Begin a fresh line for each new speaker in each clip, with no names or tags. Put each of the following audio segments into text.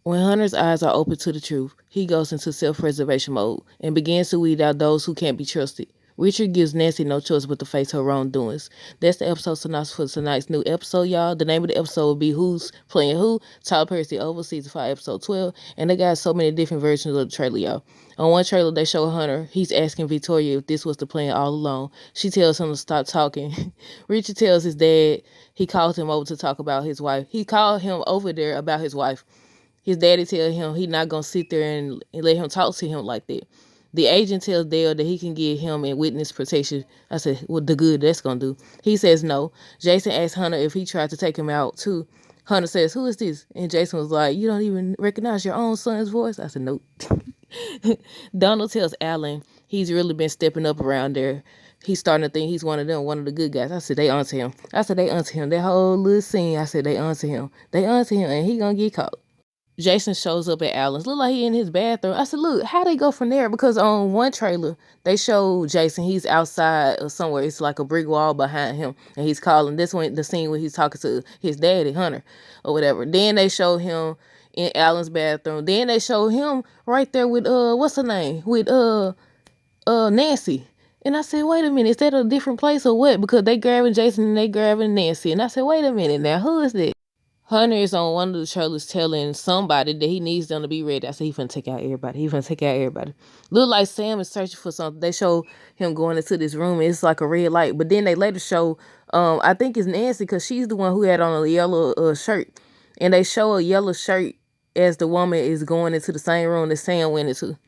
When Hunter's eyes are open to the truth, he goes into self-preservation mode and begins to weed out those who can't be trusted. Richard gives Nancy no choice but to face her wrongdoings. That's the episode synopsis for tonight's new episode, y'all. The name of the episode will be Who's Playing Who, Tyler Perry Over, Season 5, Episode 12. And they got so many different versions of the trailer, y'all. On one trailer, they show Hunter. He's asking Victoria if this was the plan all along. She tells him to stop talking. Richard tells his dad he called him over to talk about his wife. He called him over there about his wife. His daddy tell him he not gonna sit there and let him talk to him like that. The agent tells Dale that he can get him in witness protection. I said, well, the good that's gonna do. He says no. Jason asks Hunter if he tried to take him out too. Hunter says, who is this? And Jason was like, you don't even recognize your own son's voice? I said, nope. Donald tells Alan he's really been stepping up around there. He's starting to think he's one of them, one of the good guys. I said, they onto him. That whole little scene, I said, they onto him, and he gonna get caught. Jason shows up at Alan's. Look like he in his bathroom. I said, look, how they go from there? Because on one trailer, they show Jason, he's outside or somewhere. It's like a brick wall behind him. And he's calling. This one, the scene where he's talking to his daddy, Hunter, or whatever. Then they show him in Alan's bathroom. Then they show him right there with, what's her name? With, Nancy. And I said, wait a minute, is that a different place or what? Because they grabbing Jason and they grabbing Nancy. And I said, wait a minute now, who is that? Hunter is on one of the trailers telling somebody that he needs them to be ready. I said, he finna take out everybody. Look like Sam is searching for something. They show him going into this room, and it's like a red light. But then they later show, I think it's Nancy, because she's the one who had on a yellow shirt. And they show a yellow shirt as the woman is going into the same room that Sam went into.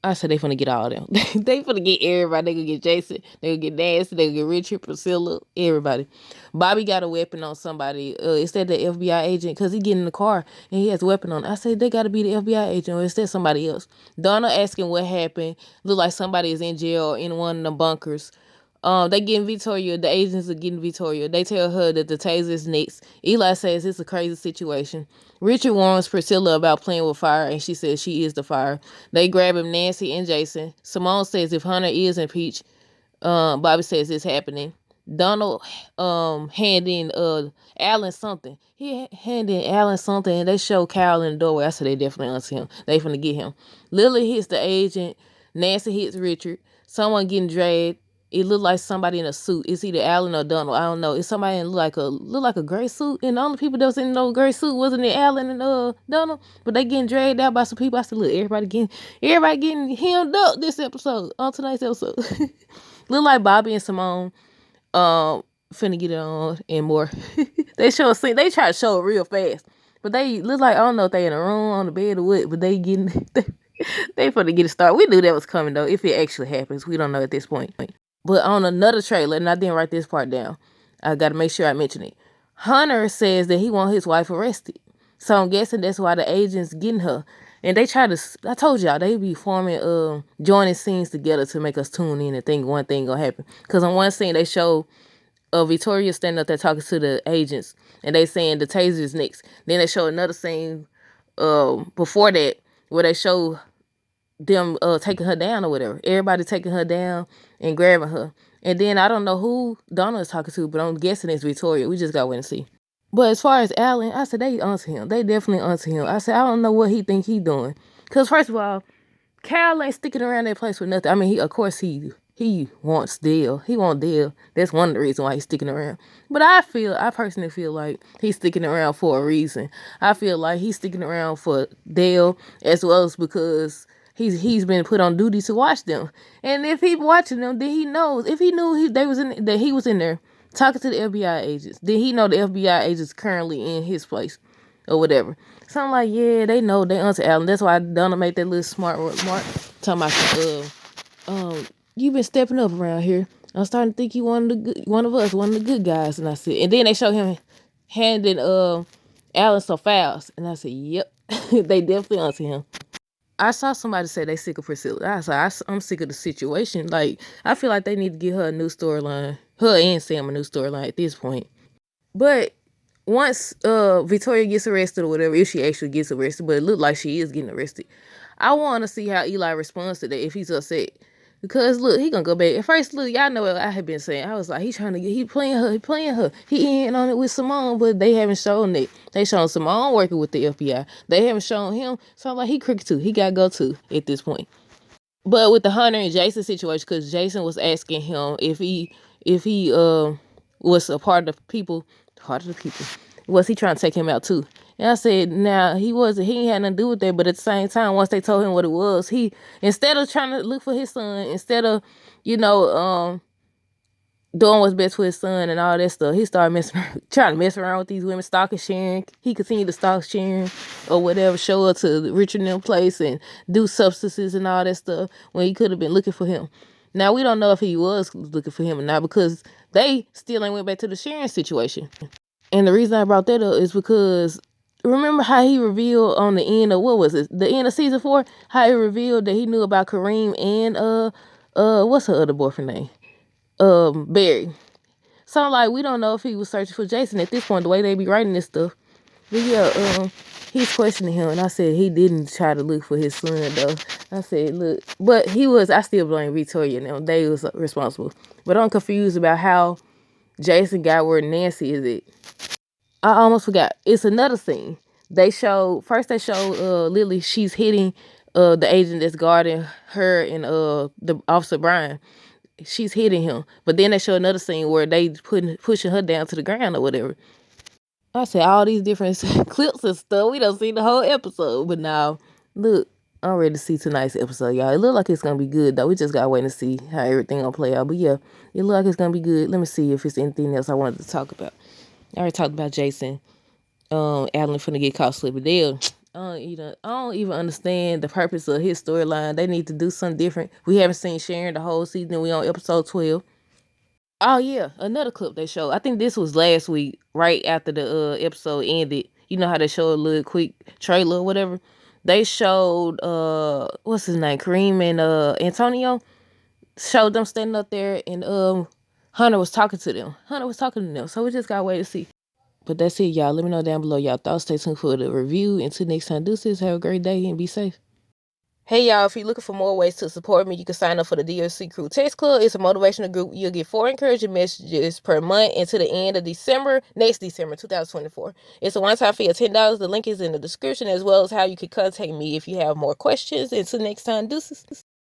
I said they finna get all of them. They finna get everybody. They gonna get Jason. They gonna get Nancy. They gonna get Richard, Priscilla, everybody. Bobby got a weapon on somebody. Is that the FBI agent? Because he get in the car and he has a weapon on. I said they gotta be the FBI agent, or is that somebody else? Donna asking what happened. Look like somebody is in jail or in one of the bunkers. They getting Victoria. The agents are getting Victoria. They tell her that the taser is next. Eli says it's a crazy situation. Richard warns Priscilla about playing with fire, and she says she is the fire. They grab him, Nancy and Jason. Simone says if Hunter is impeached, Bobby says it's happening. Donald handing Alan something. He handing Alan something, and they show Carol in the doorway. I said they definitely answer him. They finna get him. Lily hits the agent. Nancy hits Richard. Someone getting dragged. It looked like somebody in a suit. It's either Alan or Donald. I don't know. It's somebody in look like a gray suit. And the only people that was in no gray suit wasn't it Alan and Donald. But they getting dragged out by some people. I said, look, everybody getting hemmed up this episode. On tonight's episode. Look like Bobby and Simone finna get it on and more. They show a scene. They try to show it real fast. But they look like, I don't know if they in a room, on the bed or what, but they getting they finna get it started. We knew that was coming though. If it actually happens. We don't know at this point. But on another trailer, and I didn't write this part down, I got to make sure I mention it. Hunter says that he wants his wife arrested. So I'm guessing that's why the agent's getting her. And they try to, I told y'all, they be forming, joining scenes together to make us tune in and think one thing gonna happen. Because on one scene, they show Victoria standing up there talking to the agents, and they saying the taser is next. Then they show another scene before that where they show them taking her down or whatever. Everybody taking her down and grabbing her. And then I don't know who Donna is talking to, but I'm guessing it's Victoria. We just got to wait and see. But as far as Alan, I said they onto him. They definitely onto him. I said I don't know what he think he doing. Because first of all, Carol ain't sticking around that place for nothing. I mean, of course he wants Dale. He want Dale. That's one of the reasons why he's sticking around. But I personally feel like he's sticking around for a reason. I feel like he's sticking around for Dale as well as because he's been put on duty to watch them. And if he's watching them, then he knows. If he knew that he was in there talking to the FBI agents, then he know the FBI agents currently in his place or whatever. So I'm like, yeah, they know they onto Alan. That's why Donna made that little smart remark talking about you been stepping up around here. I'm starting to think you one of the good guys. And I said, and then they show him handing Alan some files, and I said, yep, they definitely onto him. I saw somebody say they sick of Priscilla. I was like, I'm sick of the situation. Like, I feel like they need to give her a new storyline. Her and Sam a new storyline at this point. But once Victoria gets arrested or whatever, if she actually gets arrested, but it looked like she is getting arrested, I want to see how Eli responds to that, if he's upset. Because look, he gonna go back. At first, look, y'all know what I had been saying. I was like, he playing her. He in on it with Simone, but they haven't shown it. They shown Simone working with the FBI. They haven't shown him. So I'm like, he crooked too. He gotta go too at this point. But with the Hunter and Jason situation, because Jason was asking him if he was a part of the people, was he trying to take him out too? And I said, now he wasn't. He ain't had nothing to do with that. But at the same time, once they told him what it was, he, instead of trying to look for his son, instead of you know doing what's best for his son and all that stuff, he started trying to mess around with these women, stalking Sharon. He continued to stalk Sharon or whatever, show her to Richard and them place and do substances and all that stuff when he could have been looking for him. Now, we don't know if he was looking for him or not because they still ain't went back to the Sharon situation. And the reason I brought that up is because remember how he revealed on the end of, what was it, the end of season 4, how he revealed that he knew about Kareem and what's her other boyfriend name? Barry. So like, we don't know if he was searching for Jason at this point, the way they be writing this stuff. But yeah, he's questioning him, and I said he didn't try to look for his son though. I said, look, but I still blame Victoria and them. They was responsible. But I'm confused about how Jason got where Nancy is at. I almost forgot. It's another scene. They showed Lily, she's hitting the agent that's guarding her and the officer Brian. She's hitting him. But then they show another scene where they pushing her down to the ground or whatever. I said all these different clips and stuff. We don't see the whole episode. But now, look, I'm ready to see tonight's episode, y'all. It look like it's gonna be good though. We just gotta wait and see how everything gonna play out. But yeah, it look like it's gonna be good. Let me see if it's anything else I wanted to talk about. I already talked about Jason. Alan finna get caught slipping. I don't even understand the purpose of his storyline. They need to do something different. We haven't seen Sharon the whole season. We on episode 12. Oh yeah, another clip they showed. I think this was last week, right after the episode ended. You know how they showed a little quick trailer or whatever. They showed what's his name, Kareem and Antonio. Showed them standing up there, and Hunter was talking to them. So we just gotta wait to see. But that's it, y'all. Let me know down below y'all thoughts. Stay tuned for the review. Until next time, deuces. Have a great day and be safe. Hey y'all, if you're looking for more ways to support me, you can sign up for the DLC Crew Text Club. It's a motivational group. You'll get 4 encouraging messages per month until the end of next December 2024. It's a one-time fee of $10. The link is in the description, as well as how you can contact me if you have more questions. Until next time, deuces.